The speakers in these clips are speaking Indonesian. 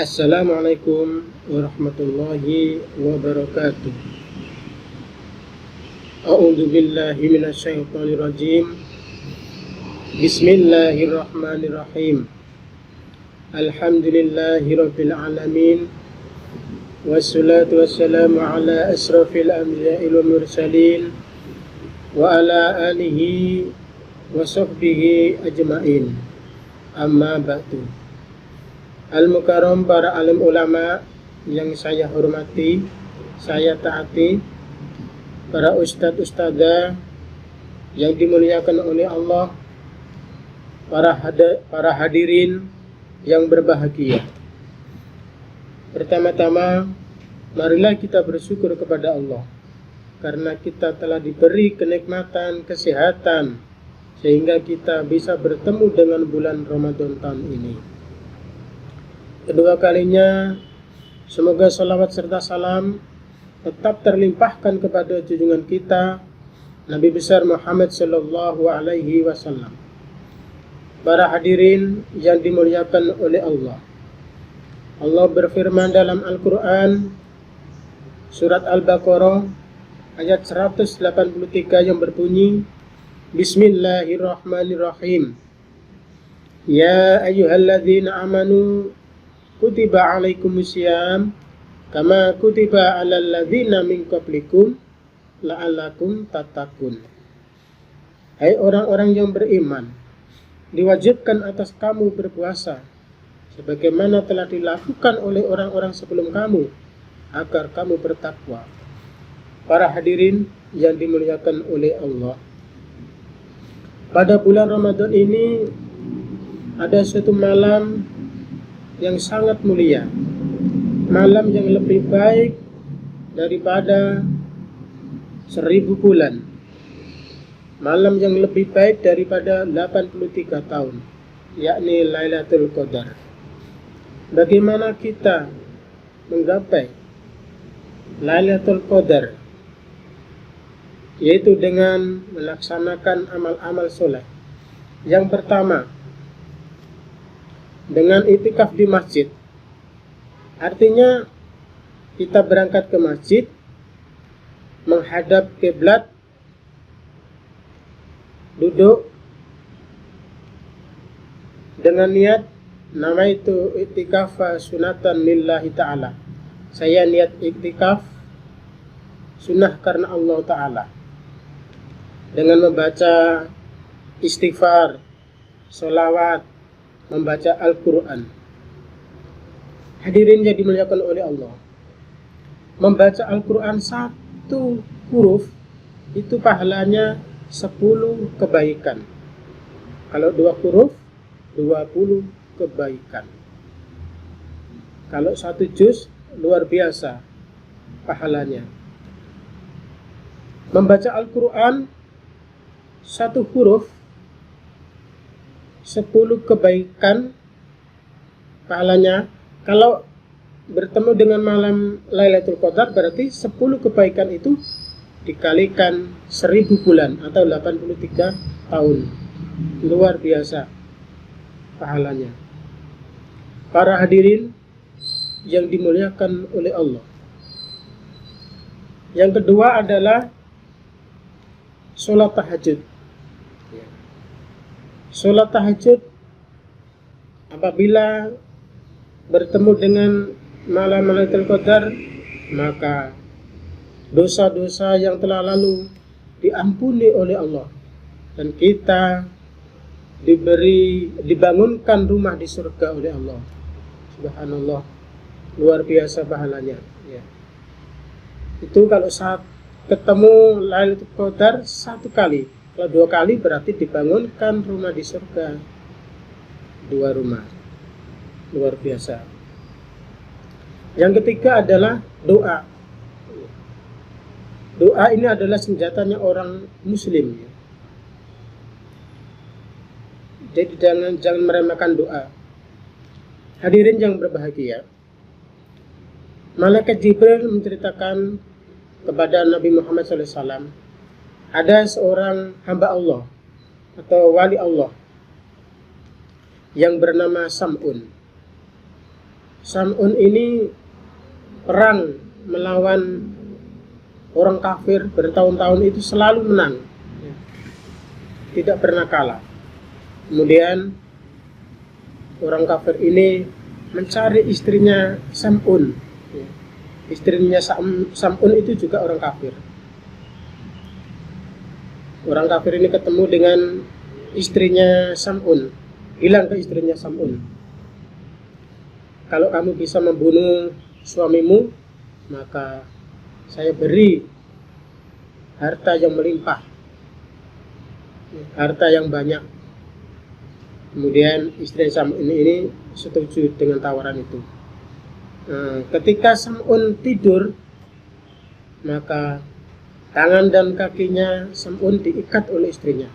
Assalamualaikum warahmatullahi wabarakatuh. A'udzu billahi minasyaitonir rajim. Bismillahirrahmanirrahim. Alhamdulillahirabbil alamin. Wassalatu wassalamu ala asrafil anbiya'i wal mursalin wa ala alihi wa sahbihi ajmain. Amma ba'du. Al-Mukarram, para alim ulama yang saya hormati, saya taati, para ustadz-ustadzah yang dimuliakan oleh Allah, para hadirin yang berbahagia. Pertama-tama, marilah kita bersyukur kepada Allah karena kita telah diberi kenikmatan kesehatan sehingga kita bisa bertemu dengan bulan Ramadan tahun ini. Kedua kalinya, semoga salawat serta salam tetap terlimpahkan kepada junjungan kita, Nabi besar Muhammad sallallahu alaihi wasallam. Para hadirin yang dimuliakan oleh Allah. Allah berfirman dalam Al-Quran, surat Al-Baqarah, ayat 183 yang berbunyi, Bismillahirrahmanirrahim. Ya ayyuhalladzina amanu kutiba alaikumusiyam kama kutiba alal ladzina min qablikum la'allakum tattaqun. Hai orang-orang yang beriman, diwajibkan atas kamu berpuasa sebagaimana telah dilakukan oleh orang-orang sebelum kamu agar kamu bertakwa. Para hadirin yang dimuliakan oleh Allah, pada bulan Ramadan ini ada suatu malam yang sangat mulia, malam yang lebih baik daripada 1000 bulan, malam yang lebih baik daripada 83 tahun, yakni Lailatul Qadar. Bagaimana kita menggapai Lailatul Qadar? Yaitu dengan melaksanakan amal-amal soleh. Yang pertama, dengan iktikaf di masjid. Artinya kita berangkat ke masjid, menghadap kiblat, duduk dengan niat, nama itu iktikaf sunatan lillahi ta'ala. Saya niat iktikaf sunnah karena Allah Ta'ala, dengan membaca istighfar, sholawat, membaca Al-Quran. Hadirin yang dimuliakan oleh Allah, membaca Al-Quran satu huruf itu pahalanya 10 kebaikan. Kalau 2 huruf 20 kebaikan. Kalau 1 juz luar biasa pahalanya. Membaca Al-Quran satu huruf 10 kebaikan pahalanya. Kalau bertemu dengan malam Lailatul Qadar berarti 10 kebaikan itu dikalikan 1000 bulan atau 83 tahun. Luar biasa pahalanya. Para hadirin yang dimuliakan oleh Allah. Yang kedua adalah sholat tahajud. Sholat tahajud apabila bertemu dengan malam Lailatul Qadar, maka dosa-dosa yang telah lalu diampuni oleh Allah dan kita dibangunkan rumah di surga oleh Allah. Subhanallah, luar biasa pahalanya. Ya. Itu kalau saat ketemu Lailatul Qadar 1 kali. Kalau 2 kali berarti dibangunkan rumah di surga. 2 rumah. Luar biasa. Yang ketiga adalah doa. Doa ini adalah senjatanya orang muslim. Jadi jangan meremehkan doa. Hadirin yang berbahagia, Malaikat Jibril menceritakan kepada Nabi Muhammad SAW, ada seorang hamba Allah atau wali Allah yang bernama Sam'un. Sam'un ini perang melawan orang kafir bertahun-tahun itu selalu menang, tidak pernah kalah. Kemudian orang kafir ini mencari istrinya Sam'un. Istrinya Sam'un itu juga orang kafir. Orang kafir ini ketemu dengan istrinya Sam'un, bilang ke istrinya Sam'un, kalau kamu bisa membunuh suamimu, maka saya beri harta yang melimpah, harta yang banyak. Kemudian istri Sam'un ini setuju dengan tawaran itu. Ketika Sam'un tidur, maka tangan dan kakinya Sam'un diikat oleh istrinya.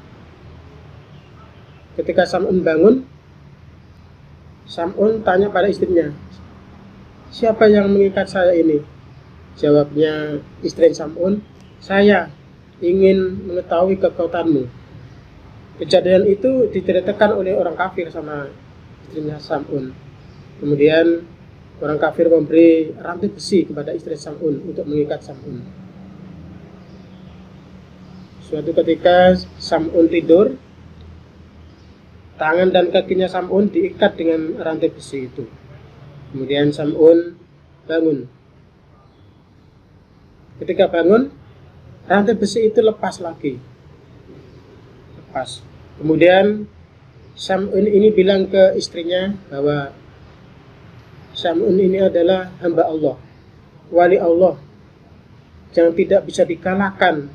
Ketika Sam'un bangun, Sam'un tanya pada istrinya, siapa yang mengikat saya ini? Jawabnya istri Sam'un, saya ingin mengetahui kekuatanmu. Kejadian itu diceritakan oleh orang kafir sama istrinya Sam'un. Kemudian orang kafir memberi rantai besi kepada istri Sam'un untuk mengikat Sam'un. Suatu ketika Sam'un tidur, tangan dan kakinya Sam'un diikat dengan rantai besi itu. Kemudian Sam'un bangun. Ketika bangun, rantai besi itu lepas lagi. Lepas. Kemudian Sam'un ini bilang ke istrinya bahwa Sam'un ini adalah hamba Allah, wali Allah, yang tidak bisa dikalahkan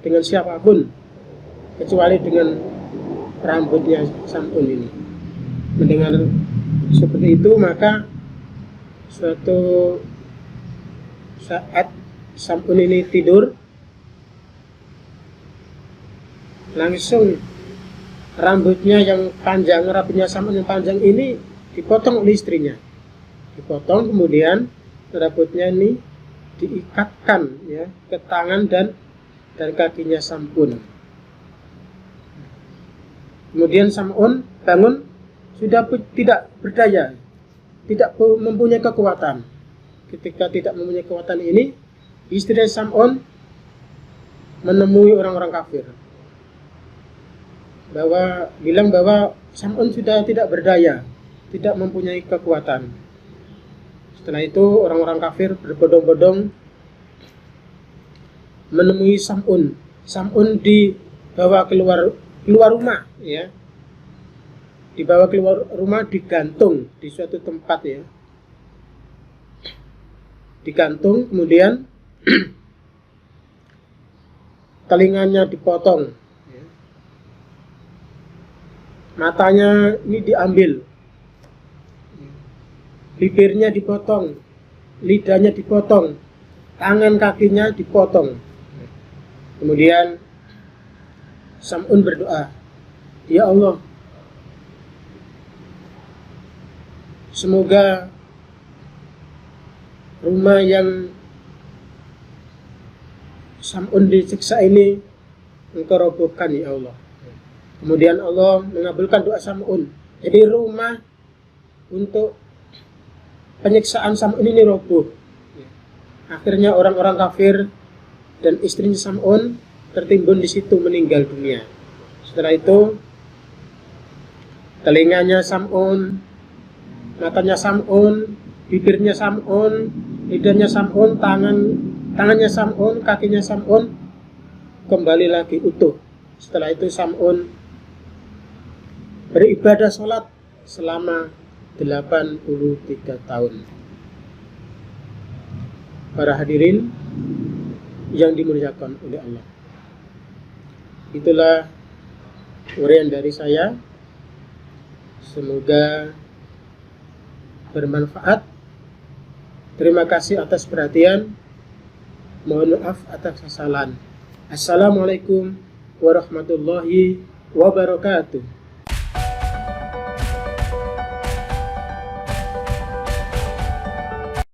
dengan siapapun kecuali dengan rambutnya Sam'un ini. Mendengar seperti itu, maka suatu saat Sam'un ini tidur, langsung rambutnya yang panjang, rambutnya Sam'un yang panjang ini dipotong oleh istrinya. Dipotong, kemudian rambutnya ini diikatkan ya ke tangan dan kakinya Sam'un. Kemudian Sam'un bangun, sudah tidak berdaya, tidak mempunyai kekuatan. Ketika tidak mempunyai kekuatan ini, istri Sam'un menemui orang-orang kafir, bilang bahwa Sam'un sudah tidak berdaya, tidak mempunyai kekuatan. Setelah itu orang-orang kafir berbondong-bondong menemui Sam'un. Sam'un dibawa keluar rumah, ya. Dibawa keluar rumah, digantung di suatu tempat, ya. Digantung, kemudian telinganya dipotong, ya. Matanya ini diambil, bibirnya dipotong, lidahnya dipotong, tangan kakinya dipotong. Kemudian Sam'un berdoa, ya Allah, semoga rumah yang Sam'un disiksa ini Engkau robohkan, ya Allah. Kemudian Allah mengabulkan doa Sam'un. Jadi rumah untuk penyiksaan Sam'un ini roboh. Akhirnya orang-orang kafir dan istrinya Sam'un tertimbun di situ, meninggal dunia. Setelah itu telinganya Sam'un, matanya Sam'un, bibirnya Sam'un, lidahnya Sam'un, tangannya Sam'un, kakinya Sam'un kembali lagi utuh. Setelah itu Sam'un beribadah sholat selama 83 tahun. Para hadirin yang dimuliakan oleh Allah, itulah uraian dari saya. Semoga bermanfaat. Terima kasih atas perhatian. Mohon maaf atas kesalahan. Assalamualaikum warahmatullahi wabarakatuh.